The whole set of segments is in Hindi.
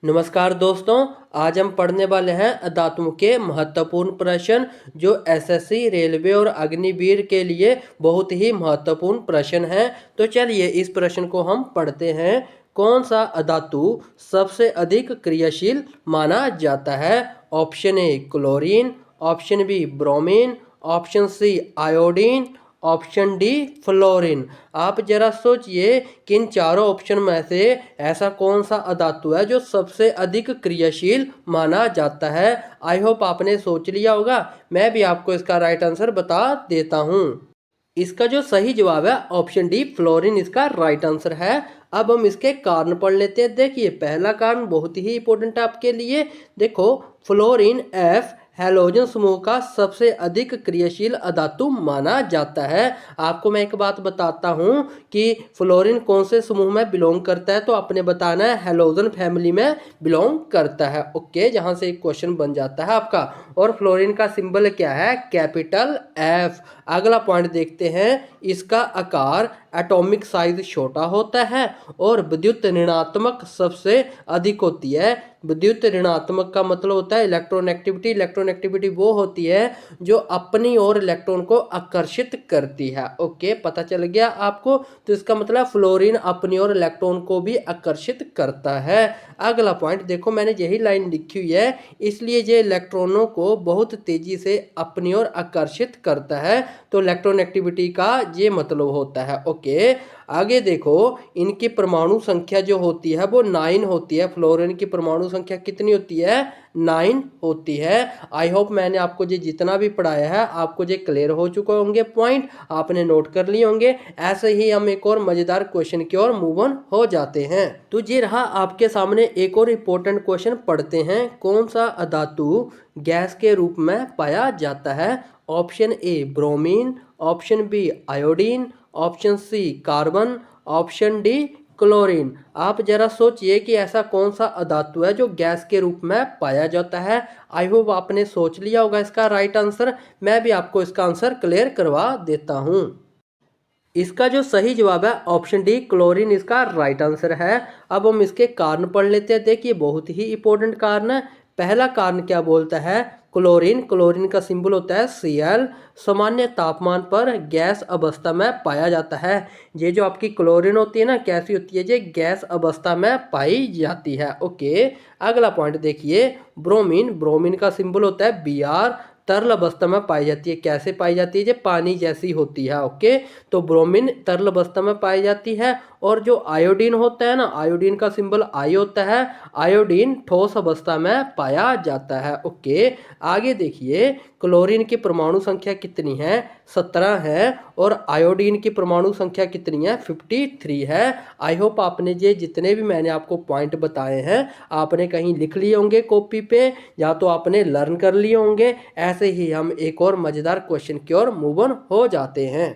नमस्कार दोस्तों, आज हम पढ़ने वाले हैं अध्यात्म के महत्वपूर्ण प्रश्न जो एसएससी, रेलवे और अग्निवीर के लिए बहुत ही महत्वपूर्ण प्रश्न है। तो चलिए इस प्रश्न को हम पढ़ते हैं। कौन सा अधातु सबसे अधिक क्रियाशील माना जाता है? Option A chlorine, option B bromine, option C iodine, option D fluorine. आप जरा सोचिए कि इन चारों ऑप्शन में से ऐसा कौन सा अधातु है जो सबसे अधिक क्रियाशील माना जाता है। आई होप आपने सोच लिया होगा। मैं भी आपको इसका राइट आंसर बता देता हूँ। इसका जो सही जवाब है ऑप्शन डी फ्लोरीन इसका राइट आंसर है। अब हम इसके कारण पढ़ लेते हैं। देखिए पहला कारण बहुत ही इंपॉर्टेंट है आपके लिए। देखो फ्लोरीन एफ हैलोजन समूह का सबसे अधिक क्रियाशील अधातु माना जाता है। आपको मैं एक बात बताता हूँ कि फ्लोरीन कौन से समूह में बिलोंग करता है, तो आपने बताना है हैलोजन फैमिली में बिलोंग करता है। ओके, जहाँ से एक क्वेश्चन बन जाता है आपका। और फ्लोरीन का सिंबल क्या है? Capital F. अगला पॉइंट देखते हैं। इसका आकार एटॉमिक साइज छोटा होता है और विद्युत ऋणात्मक सबसे अधिक होती है। विद्युत ऋणात्मक का मतलब होता है इलेक्ट्रॉन एक्टिविटी। इलेक्ट्रॉन एक्टिविटी वो होती है जो अपनी ओर इलेक्ट्रॉन को आकर्षित करती है। ओके, पता चल गया आपको। तो इसका मतलब फ्लोरीन अपनी ओर इलेक्ट्रॉन को भी आकर्षित करता है। अगला पॉइंट देखो, मैंने यही लाइन लिखी हुई है, इसलिए ये इलेक्ट्रॉनों को बहुत तेजी से अपनी ओर आकर्षित करता है। तो इलेक्ट्रॉन एक्टिविटी का ये मतलब होता है। ओके, आगे देखो, इनकी परमाणु संख्या जो होती है वो 9 होती है। फ्लोरीन की परमाणु संख्या कितनी होती है? 9 होती है। आई होप मैंने आपको ये जितना भी पढ़ाया है आपको ये क्लियर हो चुके होंगे, पॉइंट आपने नोट कर लिए होंगे। ऐसे ही हम एक और मजेदार क्वेश्चन की ओर मूव ऑन हो जाते हैं। तो ये रहा आपके सामने एक और इम्पोर्टेंट क्वेश्चन पढ़ते हैं। कौन सा अधातु गैस के रूप में पाया जाता है? Option A bromine, option B iodine, option C carbon, option D chlorine. आप जरा सोचिए कि ऐसा कौन सा अधातु है जो गैस के रूप में पाया जाता है। आई होप आपने सोच लिया होगा इसका राइट आंसर। मैं भी आपको इसका आंसर क्लियर करवा देता हूँ। इसका जो सही जवाब है ऑप्शन डी क्लोरीन इसका राइट आंसर है। अब हम इसके कारण पढ़ लेते हैं। देखिए बहुत ही इंपॉर्टेंट कारण है। पहला कारण क्या बोलता है? क्लोरीन। क्लोरीन का सिंबल होता है Cl। सामान्य तापमान पर गैस अवस्था में पाया जाता है। ये जो आपकी क्लोरीन होती है ना, कैसी होती है? ये गैस अवस्था में पाई जाती है। ओके, अगला पॉइंट देखिए, ब्रोमीन। ब्रोमीन का सिंबल होता है Br। तरल अवस्था में पाई जाती है। कैसे पाई जाती है? ये पानी जैसी होती है। ओके, तो ब्रोमीन तरल अवस्था में पाई जाती है। और जो आयोडीन होता है ना, आयोडीन का सिंबल आई होता है। आयोडीन ठोस अवस्था में पाया जाता है। ओके, आगे देखिए, क्लोरीन की परमाणु संख्या कितनी है? 17 है। और आयोडीन की परमाणु संख्या कितनी है? 53 है। आई होप आपने ये जितने भी मैंने आपको पॉइंट बताए हैं आपने कहीं लिख लिए होंगे कॉपी पे, या तो आपने लर्न कर लिए होंगे। ऐसे ही हम एक और मजेदार क्वेश्चन की ओर मूव ऑन हो जाते हैं।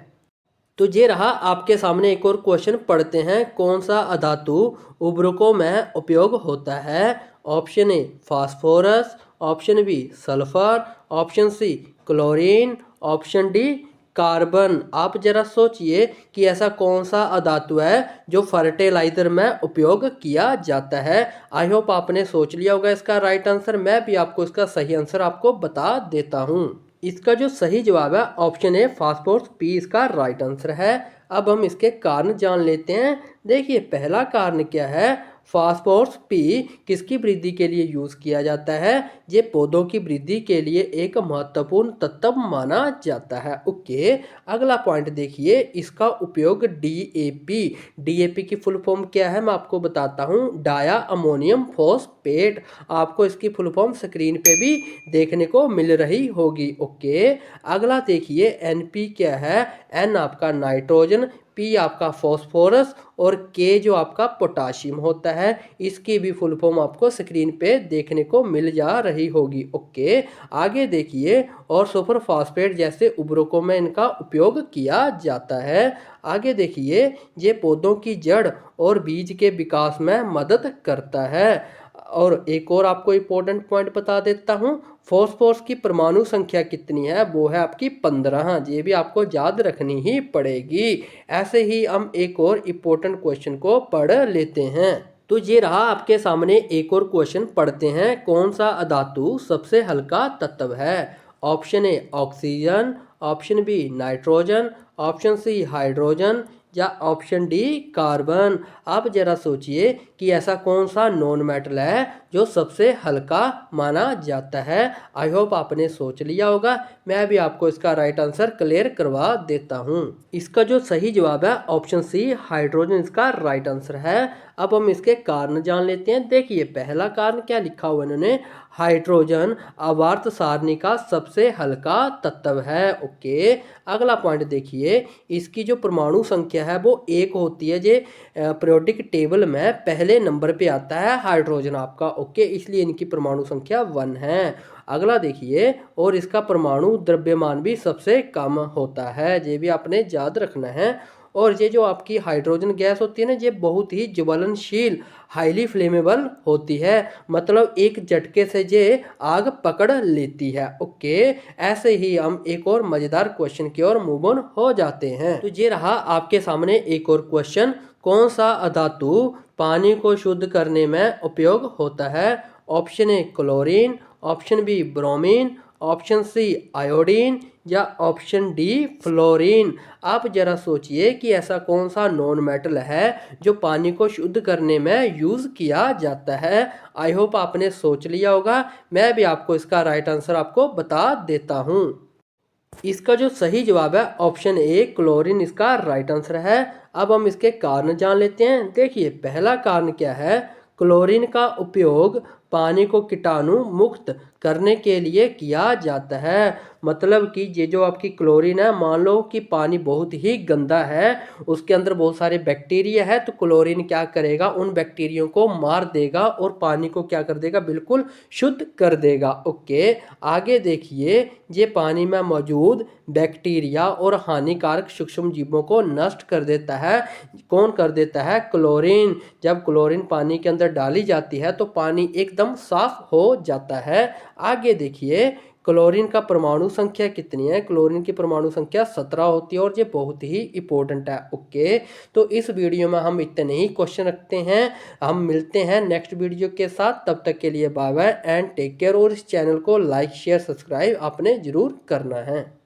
तो ये रहा आपके सामने एक और क्वेश्चन पढ़ते हैं। कौन सा अधातु उर्वरकों में उपयोग होता है? Option A phosphorus, option B sulphur, option C chlorine, option D carbon. आप जरा सोचिए कि ऐसा कौन सा अधातु है जो फर्टिलाइजर में उपयोग किया जाता है। आई होप आपने सोच लिया होगा इसका राइट आंसर। मैं भी आपको इसका सही आंसर आपको बता देता हूँ। इसका जो सही जवाब है ऑप्शन ए फास्फोरस पी इसका राइट आंसर है। अब हम इसके कारण जान लेते हैं। देखिए पहला कारण क्या है? फास्फोरस पी किसकी वृद्धि के लिए यूज़ किया जाता है? ये पौधों की वृद्धि के लिए एक महत्वपूर्ण तत्व माना जाता है। ओके, अगला पॉइंट देखिए, इसका उपयोग डीएपी। डीएपी की फुल फॉर्म क्या है मैं आपको बताता हूँ, डाया अमोनियम फॉस्फेट। आपको इसकी फुल फॉर्म स्क्रीन पे भी देखने को मिल रही होगी। ओके, अगला देखिए, एनपी क्या है? एन आपका नाइट्रोजन, पी आपका फॉस्फोरस और के जो आपका पोटाशियम होता है। इसकी भी फुल फॉर्म आपको स्क्रीन पे देखने को मिल जा रही होगी। ओके, आगे देखिए, और सुपर फास्फेट जैसे उर्वरकों में इनका उपयोग किया जाता है। आगे देखिए, ये पौधों की जड़ और बीज के विकास में मदद करता है। और एक और आपको इम्पोर्टेंट पॉइंट बता देता हूँ, फॉस्फोरस की परमाणु संख्या कितनी है? वो है आपकी 15। ये भी आपको याद रखनी ही पड़ेगी। ऐसे ही हम एक और इम्पोर्टेंट क्वेश्चन को पढ़ लेते हैं। तो ये रहा आपके सामने एक और क्वेश्चन, पढ़ते हैं। कौन सा अधातु सबसे हल्का तत्व है? Option A oxygen, option B nitrogen, option C hydrogen या ऑप्शन डी कार्बन। आप जरा सोचिए कि ऐसा कौन सा नॉन मेटल है जो सबसे हल्का माना जाता है। आई होप आपने सोच लिया होगा। मैं भी आपको इसका राइट आंसर क्लियर करवा देता हूँ। इसका जो सही जवाब है ऑप्शन सी हाइड्रोजन इसका राइट आंसर है। अब हम इसके कारण जान लेते हैं। देखिए पहला कारण क्या लिखा हुआ इन्होंने, हाइड्रोजन आवर्त सारणी का सबसे हल्का तत्व है। ओके, अगला पॉइंट देखिए, इसकी जो परमाणु संख्या है वो 1 होती है। जे पीरियोडिक टेबल में पहले नंबर पे आता है हाइड्रोजन आपका। ओके, इसलिए इनकी परमाणु संख्या 1 है। अगला देखिए, और इसका परमाणु द्रव्यमान भी सबसे कम होता है, ये भी आपने याद रखना है। और ये जो आपकी हाइड्रोजन गैस होती है ना, ये बहुत ही ज्वलनशील, हाईली फ्लेमेबल होती है। मतलब एक झटके से ये आग पकड़ लेती है। ओके, ऐसे ही हम एक और मजेदार क्वेश्चन की ओर मूव ऑन हो जाते हैं। तो ये रहा आपके सामने एक और क्वेश्चन, कौन सा अधातु पानी को शुद्ध करने में उपयोग होता है? Option A chlorine, option B bromine, option C iodine या ऑप्शन डी फ्लोरीन। आप जरा सोचिए कि ऐसा कौन सा नॉन मेटल है जो पानी को शुद्ध करने में यूज़ किया जाता है। आई होप आपने सोच लिया होगा। मैं भी आपको इसका राइट आंसर आपको बता देता हूँ। इसका जो सही जवाब है ऑप्शन ए क्लोरीन इसका राइट आंसर है। अब हम इसके कारण जान लेते हैं। देखिए पहला कारण क्या है, क्लोरीन का उपयोग पानी को कीटाणु मुक्त करने के लिए किया जाता है। मतलब कि ये जो आपकी क्लोरीन है, मान लो कि पानी बहुत ही गंदा है, उसके अंदर बहुत सारे बैक्टीरिया है, तो क्लोरीन क्या करेगा, उन बैक्टीरिया को मार देगा और पानी को क्या कर देगा, बिल्कुल शुद्ध कर देगा। ओके, आगे देखिए, ये पानी में मौजूद बैक्टीरिया और हानिकारक सूक्ष्म जीवों को नष्ट कर देता है। कौन कर देता है? क्लोरीन। जब क्लोरीन पानी के अंदर डाली जाती है तो पानी एकदम साफ हो जाता है। आगे देखिए, क्लोरीन का परमाणु संख्या कितनी है? क्लोरीन की परमाणु संख्या 17 होती है और ये बहुत ही इंपॉर्टेंट है। ओके, तो इस वीडियो में हम इतने ही क्वेश्चन रखते हैं। हम मिलते हैं नेक्स्ट वीडियो के साथ, तब तक के लिए bye bye and take care. और इस चैनल को लाइक शेयर सब्सक्राइब आपने जरूर करना है।